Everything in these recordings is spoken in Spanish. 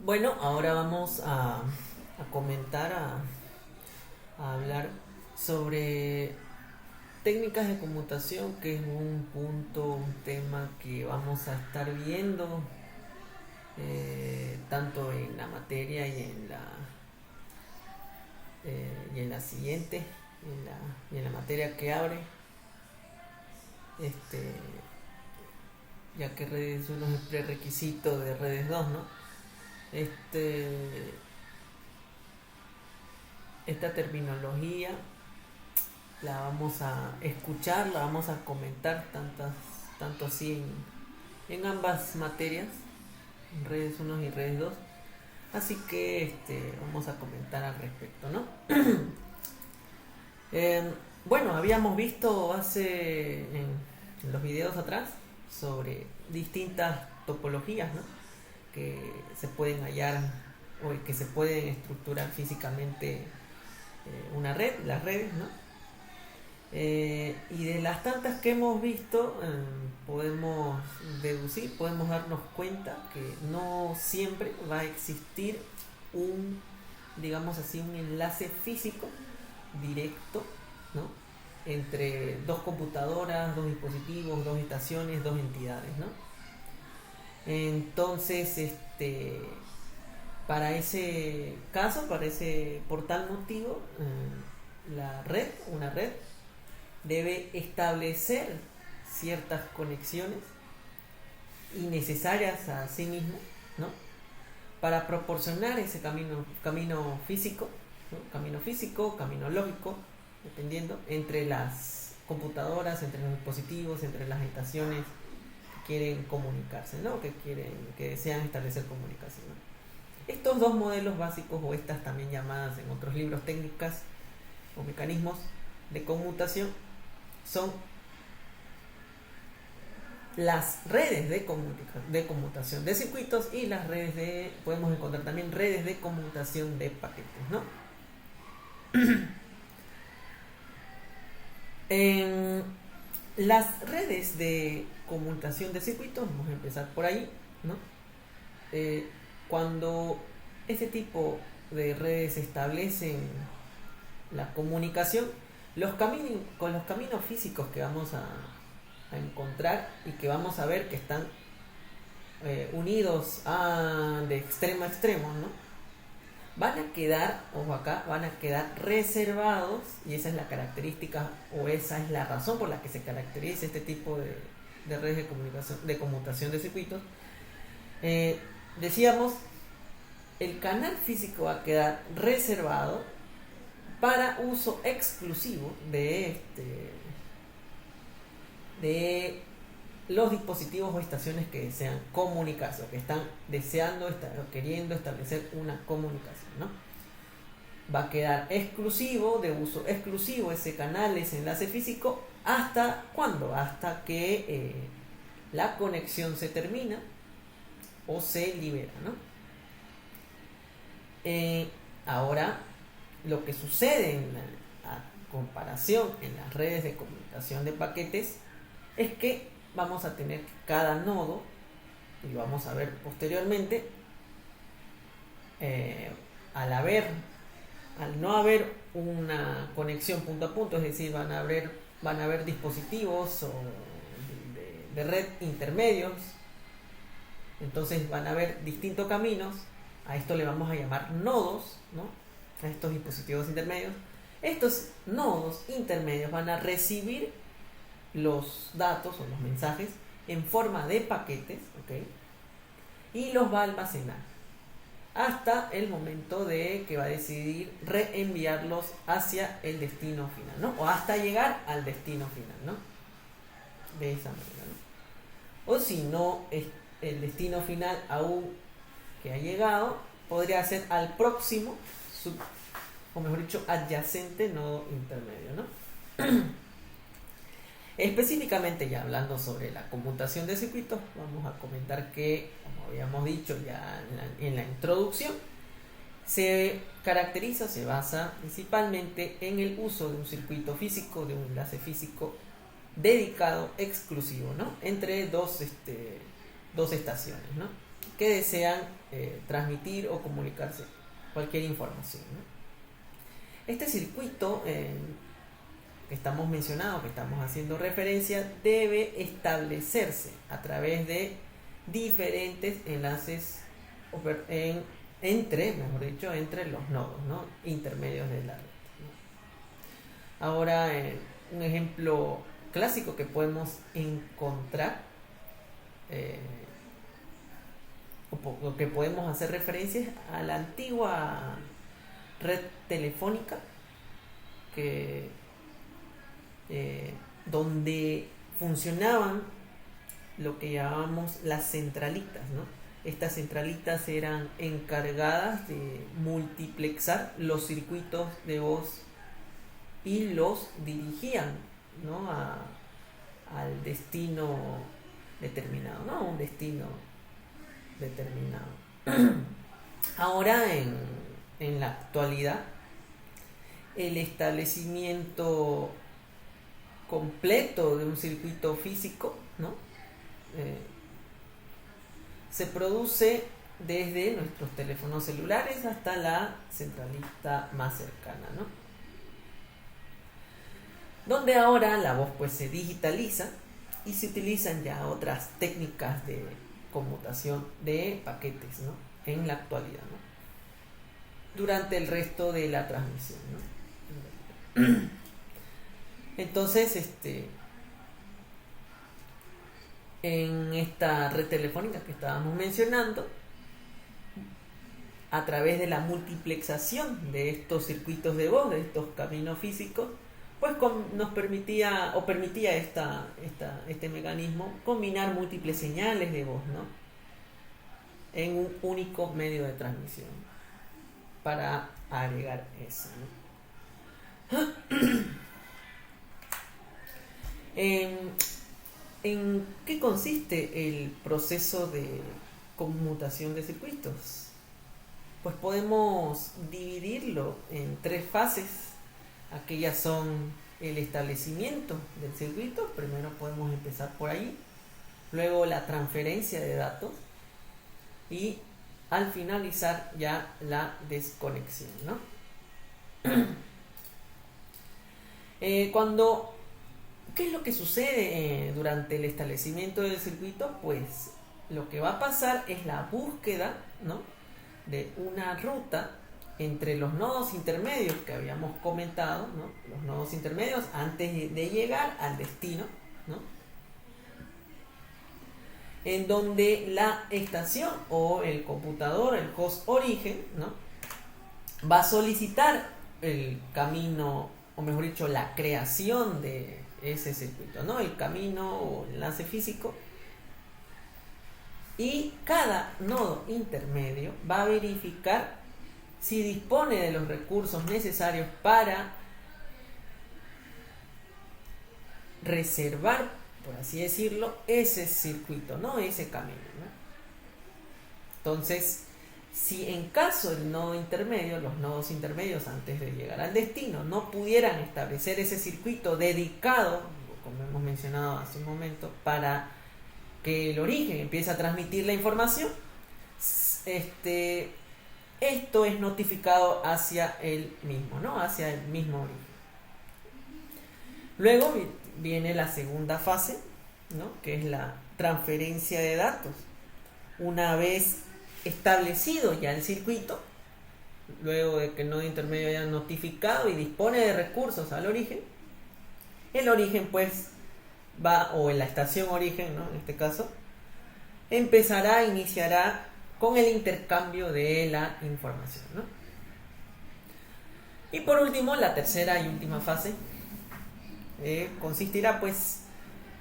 Bueno, ahora vamos a comentar, a hablar sobre técnicas de conmutación, que es un punto, un tema que vamos a estar viendo tanto en la materia y en la siguiente, y en la materia que abre, este, ya que redes 1 es el prerequisito de redes 2, ¿no? Este, esta terminología la vamos a escuchar, la vamos a comentar tanto así en ambas materias, en redes 1 y redes 2. Así que vamos a comentar al respecto, ¿no? Eh, bueno, habíamos visto en los videos atrás sobre distintas topologías, ¿no? Que se pueden hallar o que se pueden estructurar físicamente una red, las redes, ¿no? Y de las tantas que hemos visto, podemos deducir, podemos darnos cuenta que no siempre va a existir un, digamos así, un enlace físico directo, ¿no? Entre dos computadoras, dos dispositivos, dos estaciones, dos entidades, ¿no? Entonces, para ese caso, por tal motivo, una red, debe establecer ciertas conexiones y necesarias a sí mismo, ¿no? Para proporcionar ese camino físico, ¿no? Camino físico, camino lógico, dependiendo, entre las computadoras, entre los dispositivos, entre las estaciones que quieren comunicarse, ¿no? Que desean establecer comunicación, ¿no? Estos dos modelos básicos, o estas también llamadas en otros libros técnicas o mecanismos de conmutación, son las redes de conmutación de circuitos y las podemos encontrar también redes de conmutación de paquetes, ¿no? En las redes de conmutación de circuitos, vamos a empezar por ahí, ¿no? Cuando este tipo de redes establecen la comunicación, con los caminos físicos que vamos a encontrar y que vamos a ver que están unidos de extremo a extremo, ¿no? Van a quedar, ojo acá, van a quedar reservados, y esa es la característica, o esa es la razón por la que se caracteriza este tipo de redes de comunicación, de conmutación de circuitos. Decíamos, el canal físico va a quedar reservado para uso exclusivo de los dispositivos o estaciones que desean comunicarse, o que están deseando o queriendo establecer una comunicación, ¿no? Va a quedar de uso exclusivo ese canal, ese enlace físico. ¿Hasta cuándo? Hasta que la conexión se termina o se libera, ¿no? Ahora, lo que sucede a comparación en las redes de comunicación de paquetes es que vamos a tener que cada nodo, y lo vamos a ver posteriormente, al no haber una conexión punto a punto, es decir, van a haber dispositivos de red intermedios, entonces van a haber distintos caminos. A esto le vamos a llamar nodos, ¿no? A estos dispositivos intermedios. Estos nodos intermedios van a recibir los datos o los mensajes en forma de paquetes, ¿ok? Y los va a almacenar hasta el momento de que va a decidir reenviarlos hacia el destino final, ¿no? O hasta llegar al destino final, ¿no? De esa manera, ¿no? O si no es el destino final aún que ha llegado, podría ser al próximo o mejor dicho, adyacente nodo intermedio, ¿no? Específicamente, ya hablando sobre la conmutación de circuitos, vamos a comentar que, como habíamos dicho ya en la introducción, se basa principalmente en el uso de un circuito físico, de un enlace físico dedicado, exclusivo, ¿no? Entre dos estaciones, ¿no? que desean transmitir o comunicarse cualquier información, ¿no? Este circuito que estamos mencionando, que estamos haciendo referencia, debe establecerse a través de diferentes enlaces entre los nodos, ¿no?, intermedios de la red, ¿no? Ahora, un ejemplo clásico que podemos encontrar, o que podemos hacer referencia, es a la antigua red telefónica, que donde funcionaban lo que llamábamos las centralitas, ¿no? Estas centralitas eran encargadas de multiplexar los circuitos de voz y los dirigían, ¿no?, al destino determinado, ¿no?, un destino determinado. Ahora, en la actualidad, el establecimiento completo de un circuito físico, ¿no?, se produce desde nuestros teléfonos celulares hasta la centralita más cercana, ¿no?, donde ahora la voz pues se digitaliza y se utilizan ya otras técnicas de conmutación de paquetes, ¿no?, en la actualidad, ¿no?, durante el resto de la transmisión, ¿no? Entonces, en esta red telefónica que estábamos mencionando, a través de la multiplexación de estos circuitos de voz, de estos caminos físicos, pues nos permitía este mecanismo combinar múltiples señales de voz, ¿no?, en un único medio de transmisión, para agregar eso, ¿no? ¿En qué consiste el proceso de conmutación de circuitos? Pues podemos dividirlo en 3 fases. Aquellas son el establecimiento del circuito, primero podemos empezar por ahí, luego la transferencia de datos y al finalizar ya la desconexión, ¿no? ¿Qué es lo que sucede durante el establecimiento del circuito? Pues lo que va a pasar es la búsqueda, ¿no?, de una ruta entre los nodos intermedios que habíamos comentado, ¿no?, los nodos intermedios antes de llegar al destino, ¿no?, en donde la estación o el computador, el host origen, ¿no?, va a solicitar el camino, o mejor dicho, la creación de ese circuito, ¿no?, el camino o enlace físico, y cada nodo intermedio va a verificar si dispone de los recursos necesarios para reservar, por así decirlo, ese circuito, ¿no?, ese camino, ¿no? Entonces, si en caso del nodo intermedio, los nodos intermedios antes de llegar al destino no pudieran establecer ese circuito dedicado, como hemos mencionado hace un momento, para que el origen empiece a transmitir la información, esto es notificado hacia el mismo, ¿no?, hacia el mismo origen. Luego viene la segunda fase, ¿no?, que es la transferencia de datos. Una vez establecido ya el circuito, luego de que el nodo intermedio haya notificado y dispone de recursos al origen, el origen pues o en la estación origen, ¿no?, en este caso, iniciará con el intercambio de la información, ¿no? Y por último, la tercera y última fase consistirá pues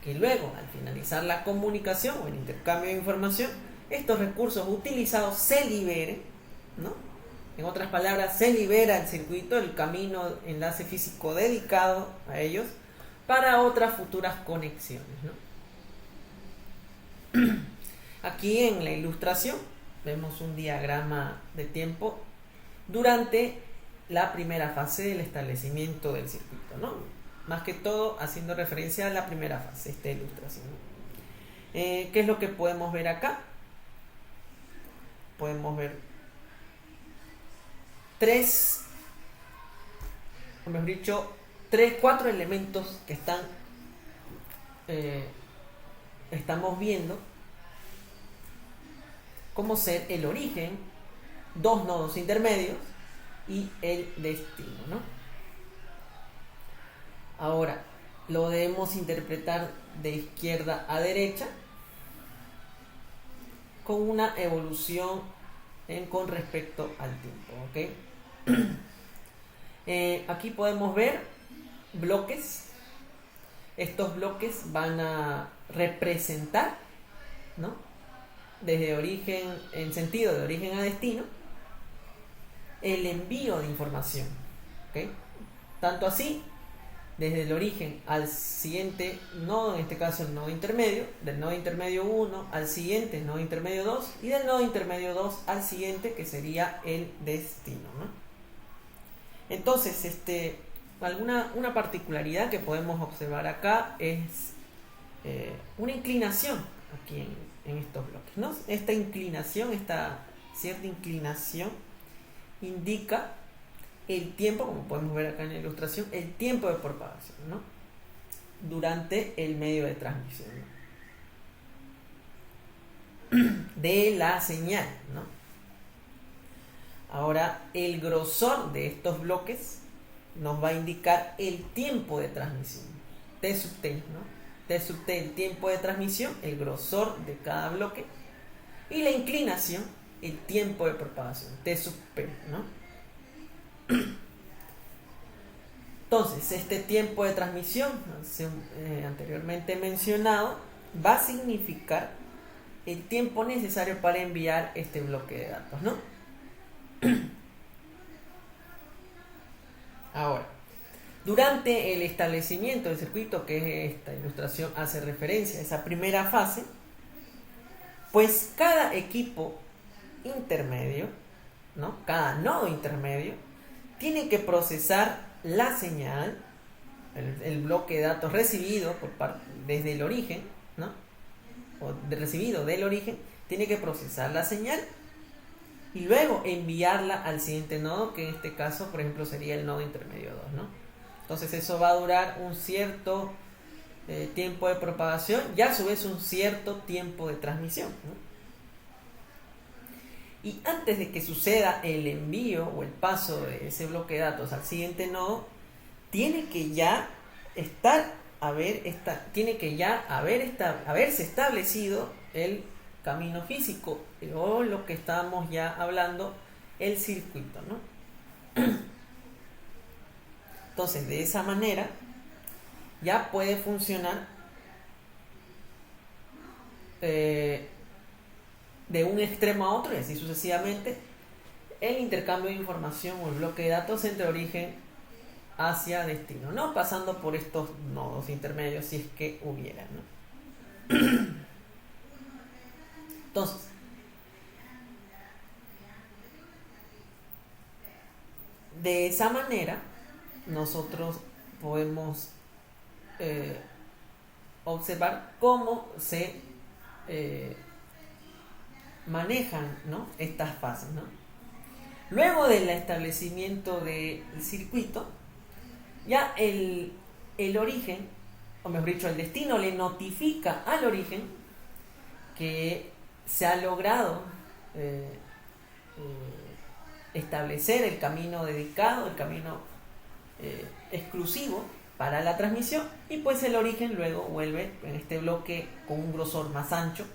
que luego, al finalizar la comunicación o el intercambio de información, estos recursos utilizados se liberen, ¿no? En otras palabras, se libera el circuito, el camino, enlace físico dedicado a ellos, para otras futuras conexiones, ¿no? Aquí en la ilustración vemos un diagrama de tiempo durante la primera fase del establecimiento del circuito, ¿no? Más que todo haciendo referencia a la primera fase, esta ilustración, ¿no? ¿Qué es lo que podemos ver acá? podemos ver cuatro elementos que estamos viendo como ser el origen, dos nodos intermedios y el destino, ¿no? Ahora, lo debemos interpretar de izquierda a derecha con una evolución con respecto al tiempo, ¿ok? Aquí podemos ver bloques. Estos bloques van a representar, ¿no?, desde origen, en sentido de origen a destino, el envío de información, ¿ok? Tanto así, desde el origen al siguiente nodo, en este caso el nodo intermedio, del nodo intermedio 1 al siguiente nodo intermedio 2 y del nodo intermedio 2 al siguiente, que sería el destino, ¿no? Entonces, una particularidad que podemos observar acá es una inclinación aquí en estos bloques, ¿no? Esta cierta inclinación indica el tiempo, como podemos ver acá en la ilustración, el tiempo de propagación, ¿no?, durante el medio de transmisión, ¿no?, de la señal, ¿no? Ahora, el grosor de estos bloques nos va a indicar el tiempo de transmisión, T sub T, ¿no? T sub T, el tiempo de transmisión, el grosor de cada bloque, y la inclinación, el tiempo de propagación, T sub P, ¿no? Entonces, este tiempo de transmisión, anteriormente mencionado, va a significar el tiempo necesario para enviar este bloque de datos, ¿no? Ahora, durante el establecimiento del circuito, que esta ilustración hace referencia a esa primera fase, pues cada equipo intermedio, ¿no?, cada nodo intermedio, tiene que procesar la señal, el bloque de datos recibido desde el origen, ¿no?, o recibido del origen, tiene que procesar la señal y luego enviarla al siguiente nodo, que en este caso, por ejemplo, sería el nodo intermedio 2, ¿no? Entonces eso va a durar un cierto tiempo de propagación y a su vez un cierto tiempo de transmisión, ¿no? Y antes de que suceda el envío o el paso de ese bloque de datos al siguiente nodo, tiene que ya haberse establecido el camino físico, o lo que estábamos ya hablando, el circuito, ¿no? Entonces, de esa manera ya puede funcionar de un extremo a otro y así sucesivamente el intercambio de información o el bloque de datos entre origen hacia destino, no pasando por estos nodos intermedios si es que hubieran, ¿no? Entonces, de esa manera nosotros podemos observar cómo se manejan, ¿no?, estas fases, ¿no? Luego del establecimiento del circuito, ya el origen, o mejor dicho, el destino le notifica al origen que se ha logrado establecer el camino dedicado, el camino exclusivo para la transmisión, y pues el origen luego vuelve en este bloque con un grosor más ancho.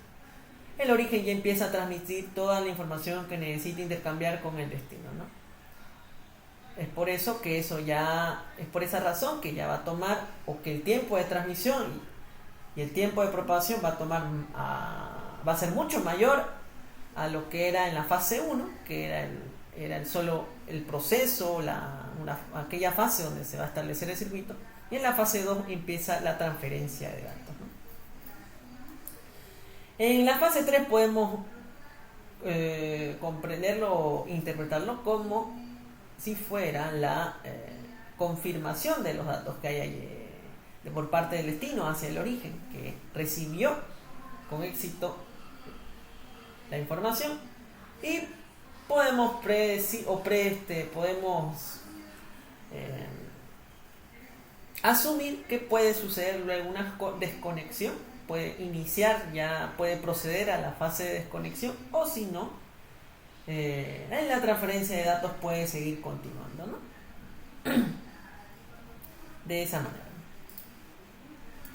El origen ya empieza a transmitir toda la información que necesita intercambiar con el destino, ¿no? Es por esa razón que ya va a tomar, o que el tiempo de transmisión y el tiempo de propagación va a ser mucho mayor a lo que era en la fase 1, que era solo el proceso, aquella fase donde se va a establecer el circuito, y en la fase 2 empieza la transferencia de datos, ¿no? En la fase 3 podemos comprenderlo o interpretarlo como si fuera la confirmación de los datos que hay allí, por parte del destino hacia el origen, que recibió con éxito la información Y podemos podemos asumir que puede suceder luego una desconexión, puede iniciar, ya puede proceder a la fase de desconexión, o si no, en la transferencia de datos puede seguir continuando, ¿no? De esa manera.